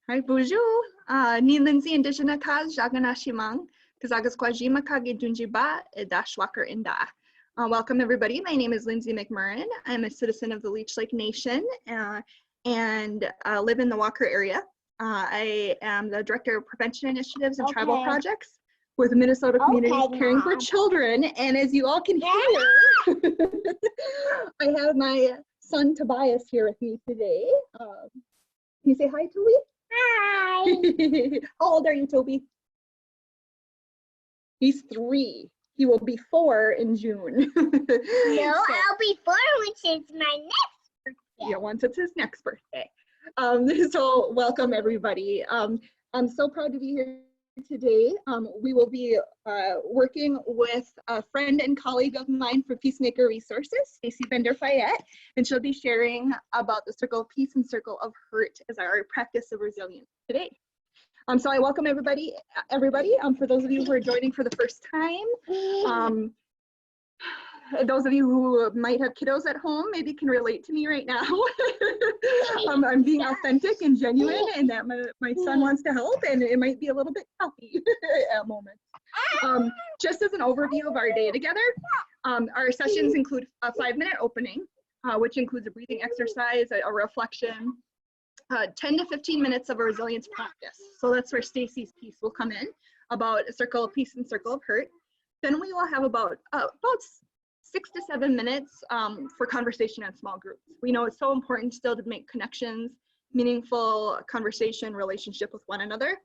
Hi, bonjour. Ni Lindsay Indigenous Kaz Jaganashimang, Kazagas Kwajima Kage Dunjiba, Edashwaker Inda. Welcome, everybody. My name is Lindsay McMurrin. I'm a citizen of the Leech Lake Nation and live in the Walker area. I am the Director of Prevention Initiatives and Tribal Projects with Minnesota Communities Caring for Children. And as you all can hear, I have my son Tobias here with me today. Can you say hi, Toby? Hi. How old are you, Toby? He's 3. He will be 4 in June. No, I'll be 4, which is my next birthday. Yeah, once it's his next birthday. So welcome, everybody. I'm so proud to be here today. We will be working with a friend and colleague of mine for Peacemaker Resources, Stacy Bender-Fayette, and she'll be sharing about the Circle of Peace and Circle of Hurt as our practice of resilience today. So I welcome everybody. For those of you who are joining for the first time, those of you who might have kiddos at home maybe can relate to me right now. I'm being authentic and genuine, and that my son wants to help, and it might be a little bit toughy at moments. Just as an overview of our day together, our sessions include a 5-minute opening, which includes a breathing exercise, a reflection, 10 to 15 minutes of a resilience practice. So that's where Stacy's piece will come in about a circle of peace and circle of hurt. Then we will have about 6 to 7 minutes for conversation in small groups. We know it's so important still to make connections, meaningful conversation, relationship with one another.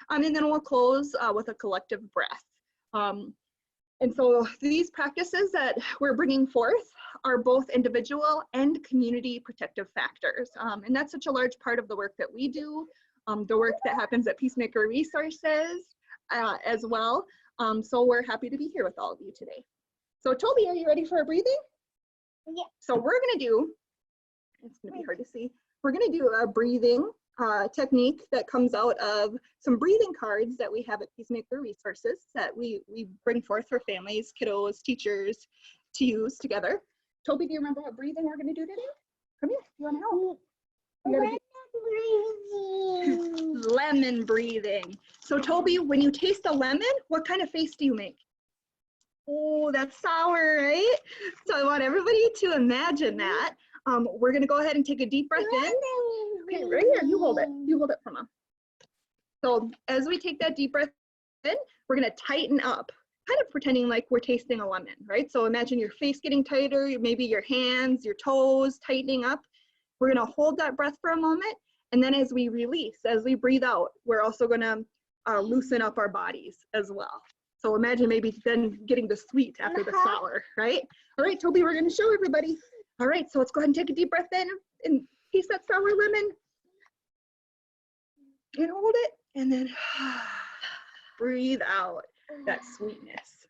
And then we'll close with a collective breath. And so these practices that we're bringing forth are both individual and community protective factors. And that's such a large part of the work that we do, the work that happens at Peacemaker Resources as well. So we're happy to be here with all of you today. So Toby, are you ready for a breathing? Yeah. So we're gonna do, it's gonna be hard to see, we're gonna do a breathing technique that comes out of some breathing cards that we have at Peacemaker Resources that we bring forth for families, kiddos, teachers to use together. Toby, do you remember what breathing we're gonna do today? Come here, you wanna help? Lemon breathing. So Toby, when you taste a lemon, what kind of face do you make? Oh, that's sour, right? So I want everybody to imagine that. We're gonna go ahead and take a deep breath in. Okay, right here, you hold it for Mom. So as we take that deep breath in, we're gonna tighten up, kind of pretending like we're tasting a lemon, right? So imagine your face getting tighter, maybe your hands, your toes tightening up. We're gonna hold that breath for a moment, and then as we release, as we breathe out, we're also gonna loosen up our bodies as well. So imagine maybe then getting the sweet after the sour, right? All right, Toby, we're gonna show everybody. All right, so let's go ahead and take a deep breath in and taste that sour lemon. And hold it, and then breathe out that sweetness.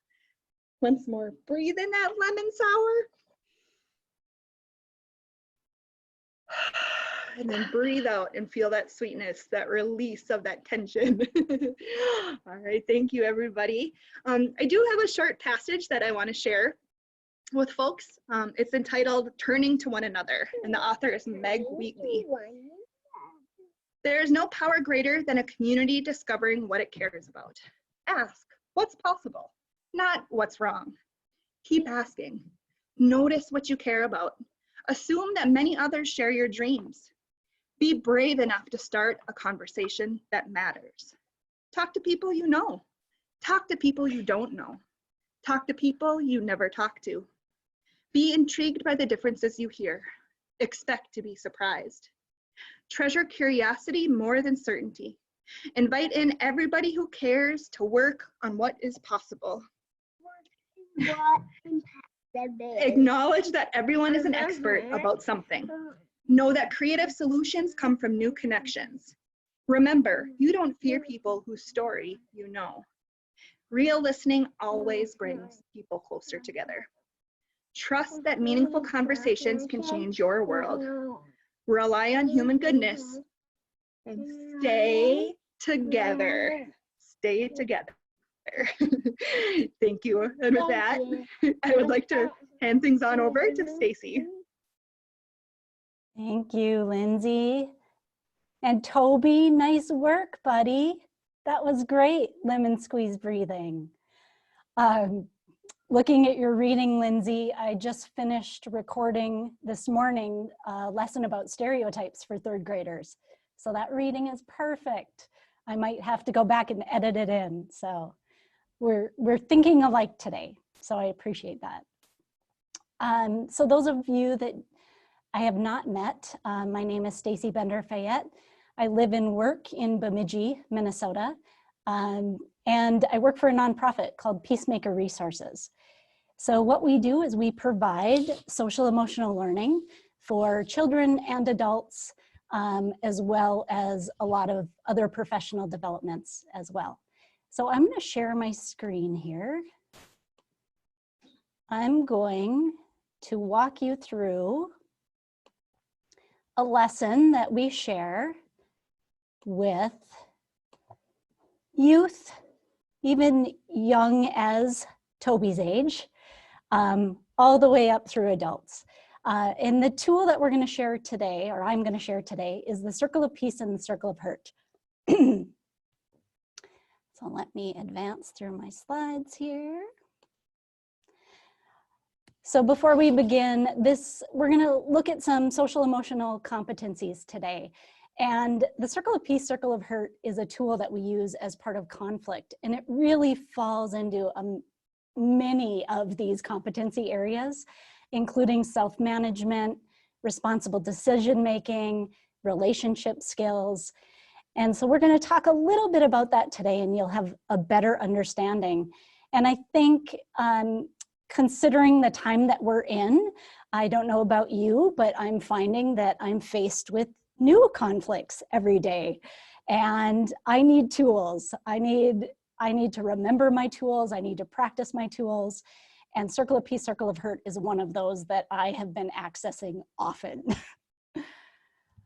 Once more, breathe in that lemon sour. And then breathe out and feel that sweetness, that release of that tension. All right, thank you, everybody. I do have a short passage that I want to share with folks. It's entitled Turning to One Another, and the author is Meg Wheatley. There is no power greater than a community discovering what it cares about. Ask, what's possible? Not what's wrong. Keep asking. Notice what you care about. Assume that many others share your dreams. Be brave enough to start a conversation that matters. Talk to people you know. Talk to people you don't know. Talk to people you never talk to. Be intrigued by the differences you hear. Expect to be surprised. Treasure curiosity more than certainty. Invite in everybody who cares to work on what is possible. Acknowledge that everyone is an expert about something. Know that creative solutions come from new connections. Remember, you don't fear people whose story you know. Real listening always brings people closer together. Trust that meaningful conversations can change your world. Rely on human goodness and stay together. Stay together. Thank you. And with that, I would like to hand things on over to Stacy. Thank you, Lindsay. And Toby, nice work, buddy. That was great, lemon squeeze breathing. Looking at your reading, Lindsay, I just finished recording this morning a lesson about stereotypes for 3rd graders. So that reading is perfect. I might have to go back and edit it in. So we're thinking alike today. So I appreciate that. So those of you that I have not met, my name is Stacy Bender-Fayette. I live and work in Bemidji, Minnesota. And I work for a nonprofit called Peacemaker Resources. So what we do is we provide social emotional learning for children and adults, as well as a lot of other professional developments as well. So I'm going to share my screen here. I'm going to walk you through a lesson that we share with youth, even young as Toby's age, all the way up through adults. And the tool that we're going to share today, or I'm going to share today, is the circle of peace and the circle of hurt. So let me advance through my slides here. So before we begin we're going to look at some social emotional competencies today. And the circle of peace, circle of hurt is a tool that we use as part of conflict. And it really falls into many of these competency areas, including self-management, responsible decision-making, relationship skills. And so we're going to talk a little bit about that today, and you'll have a better understanding. And I think considering the time that we're in, I don't know about you, but I'm finding that I'm faced with new conflicts every day. And I need tools. I need to remember my tools. I need to practice my tools. And circle of peace, circle of hurt is one of those that I have been accessing often.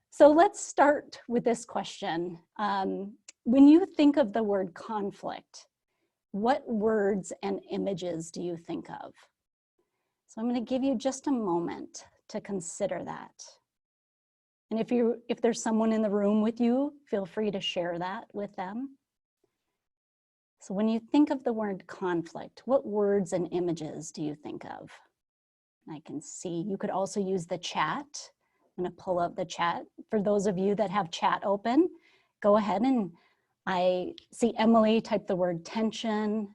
So let's start with this question. When you think of the word conflict, what words and images do you think of? So I'm going to give you just a moment to consider that. And if there's someone in the room with you, feel free to share that with them. So when you think of the word conflict, what words and images do you think of? I can see you could also use the chat. I'm going to pull up the chat. For those of you that have chat open, go ahead, and I see Emily type the word tension.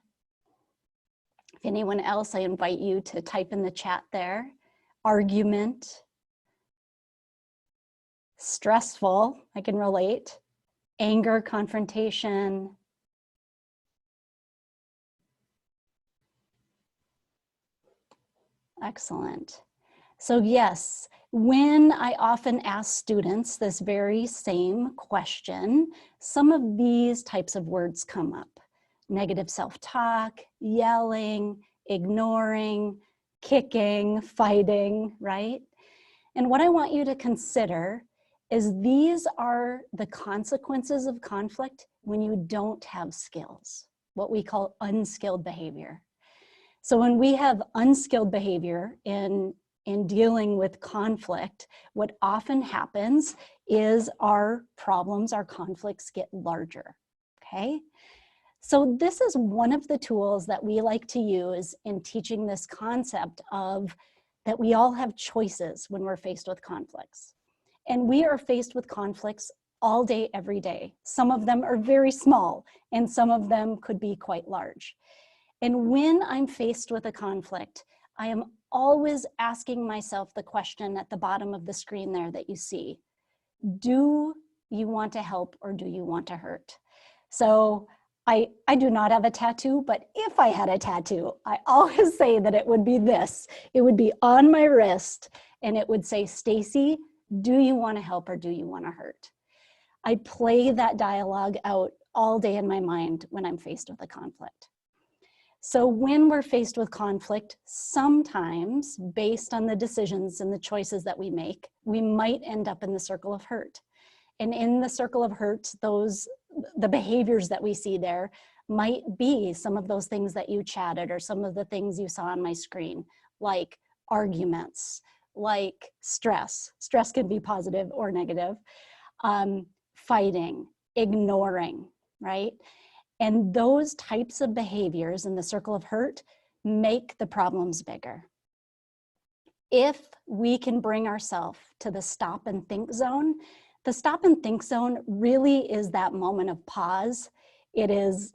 If anyone else, I invite you to type in the chat there. Argument. Stressful, I can relate. Anger, confrontation. Excellent. So yes, when I often ask students this very same question, some of these types of words come up. Negative self-talk, yelling, ignoring, kicking, fighting, right? And what I want you to consider is these are the consequences of conflict when you don't have skills, what we call unskilled behavior. So when we have unskilled behavior in dealing with conflict, what often happens is our problems, our conflicts get larger, okay? So this is one of the tools that we like to use in teaching this concept of that we all have choices when we're faced with conflicts. And we are faced with conflicts all day, every day. Some of them are very small, and some of them could be quite large. And when I'm faced with a conflict, I am always asking myself the question at the bottom of the screen there that you see. Do you want to help or do you want to hurt? So I do not have a tattoo, but if I had a tattoo, I always say that it would be this. It would be on my wrist, and it would say, Stacy, do you want to help or do you want to hurt? I play that dialogue out all day in my mind when I'm faced with a conflict. So when we're faced with conflict, sometimes based on the decisions and the choices that we make, we might end up in the circle of hurt. And in the circle of hurt, the behaviors that we see there might be some of those things that you chatted or some of the things you saw on my screen, like arguments, like stress. Stress can be positive or negative. fighting, ignoring, right? And those types of behaviors in the circle of hurt make the problems bigger. If we can bring ourselves to the stop and think zone, the stop and think zone really is that moment of pause. It is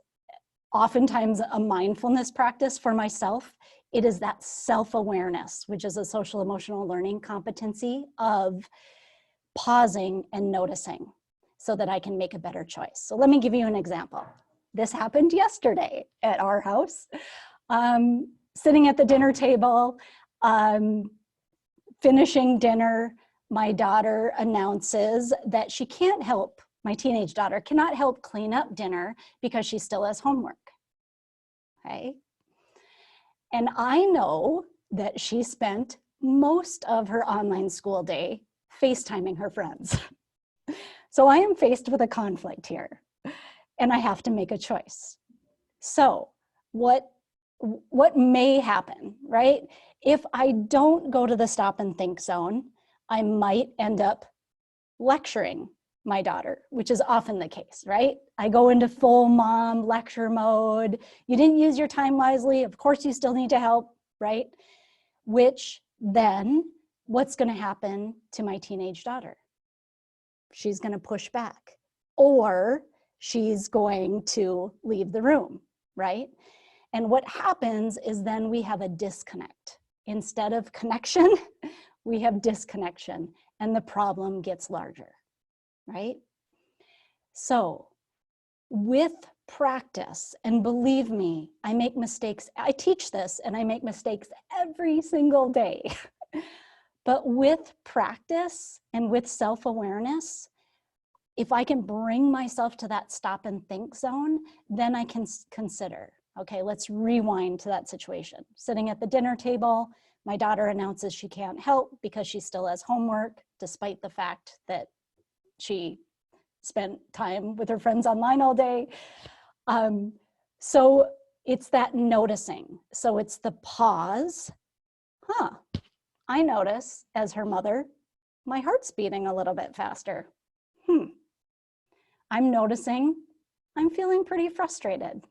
oftentimes a mindfulness practice for myself. It is that self-awareness, which is a social emotional learning competency of pausing and noticing so that I can make a better choice. So let me give you an example. This happened yesterday at our house. Sitting at the dinner table, finishing dinner, my daughter announces that she can't help, my teenage daughter cannot help clean up dinner because she still has homework, okay? And I know that she spent most of her online school day FaceTiming her friends. So I am faced with a conflict here and I have to make a choice. So what may happen, right? If I don't go to the stop and think zone, I might end up lecturing my daughter, which is often the case, right? I go into full mom lecture mode. You didn't use your time wisely. Of course, you still need to help, right? Which then, what's going to happen to my teenage daughter? She's going to push back, or she's going to leave the room, right? And what happens is then we have a disconnect. Instead of connection, we have disconnection, and the problem gets larger, right? So with practice, and believe me, I make mistakes. I teach this and I make mistakes every single day. But with practice and with self-awareness, if I can bring myself to that stop and think zone, then I can consider, okay, let's rewind to that situation. Sitting at the dinner table, my daughter announces she can't help because she still has homework, despite the fact that she spent time with her friends online all day. So it's that noticing. So it's the pause. I notice as her mother, my heart's beating a little bit faster. I'm noticing I'm feeling pretty frustrated.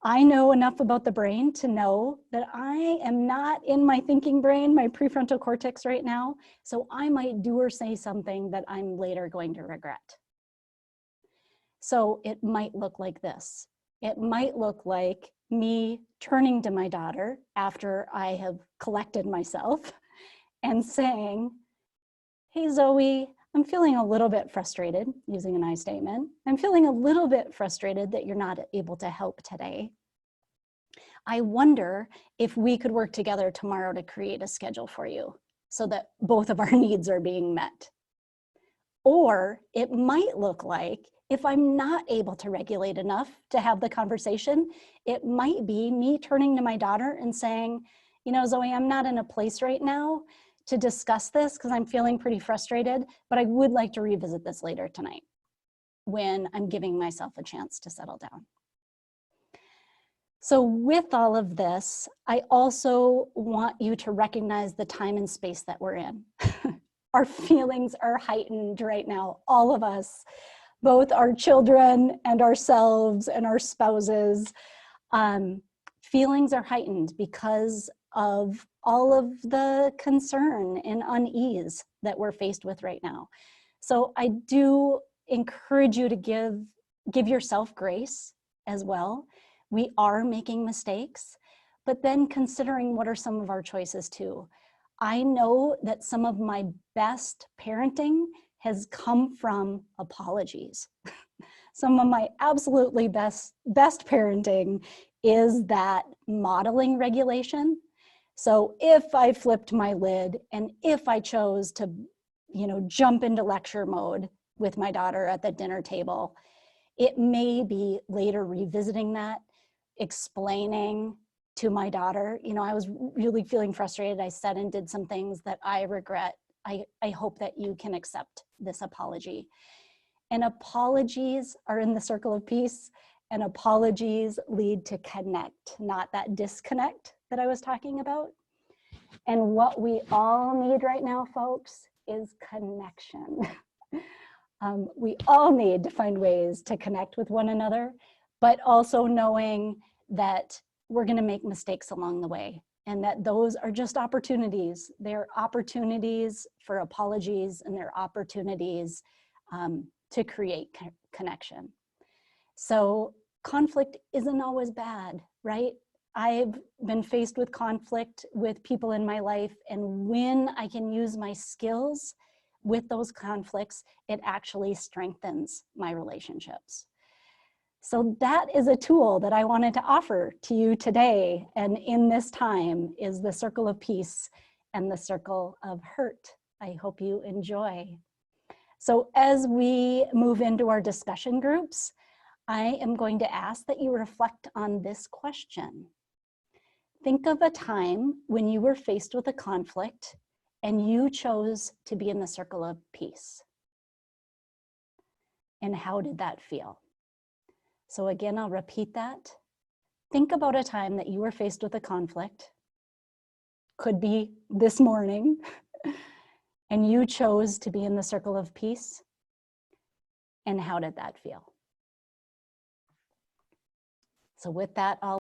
I know enough about the brain to know that I am not in my thinking brain, my prefrontal cortex right now, so I might do or say something that I'm later going to regret. So it might look like this. It might look like me turning to my daughter after I have collected myself and saying, hey, Zoe, I'm feeling a little bit frustrated, using an I statement. I'm feeling a little bit frustrated that you're not able to help today. I wonder if we could work together tomorrow to create a schedule for you so that both of our needs are being met. Or it might look like, if I'm not able to regulate enough to have the conversation, it might be me turning to my daughter and saying, you know, Zoe, I'm not in a place right now to discuss this because I'm feeling pretty frustrated, but I would like to revisit this later tonight when I'm giving myself a chance to settle down. So with all of this, I also want you to recognize the time and space that we're in. Our feelings are heightened right now, all of us, both our children and ourselves and our spouses. Feelings are heightened because of all of the concern and unease that we're faced with right now. So I do encourage you to give yourself grace as well. We are making mistakes, but then considering what are some of our choices too. I know that some of my best parenting has come from apologies. Some of my absolutely best parenting is that modeling regulation. So if I flipped my lid and if I chose to, jump into lecture mode with my daughter at the dinner table, it may be later revisiting that, explaining to my daughter, I was really feeling frustrated. I said and did some things that I regret. I hope that you can accept this apology. And apologies are in the circle of peace, and apologies lead to connect, not that disconnect that I was talking about. And what we all need right now, folks, is connection. We all need to find ways to connect with one another, but also knowing that we're going to make mistakes along the way, and that those are just opportunities. They're opportunities for apologies, and they're opportunities to create connection. So conflict isn't always bad, right? I've been faced with conflict with people in my life, and when I can use my skills with those conflicts, it actually strengthens my relationships. So that is a tool that I wanted to offer to you today, and in this time, is the circle of peace and the circle of hurt. I hope you enjoy. So as we move into our discussion groups, I am going to ask that you reflect on this question. Think of a time when you were faced with a conflict and you chose to be in the circle of peace. And how did that feel? So again, I'll repeat that. Think about a time that you were faced with a conflict, could be this morning, and you chose to be in the circle of peace. And how did that feel? So with that, I'll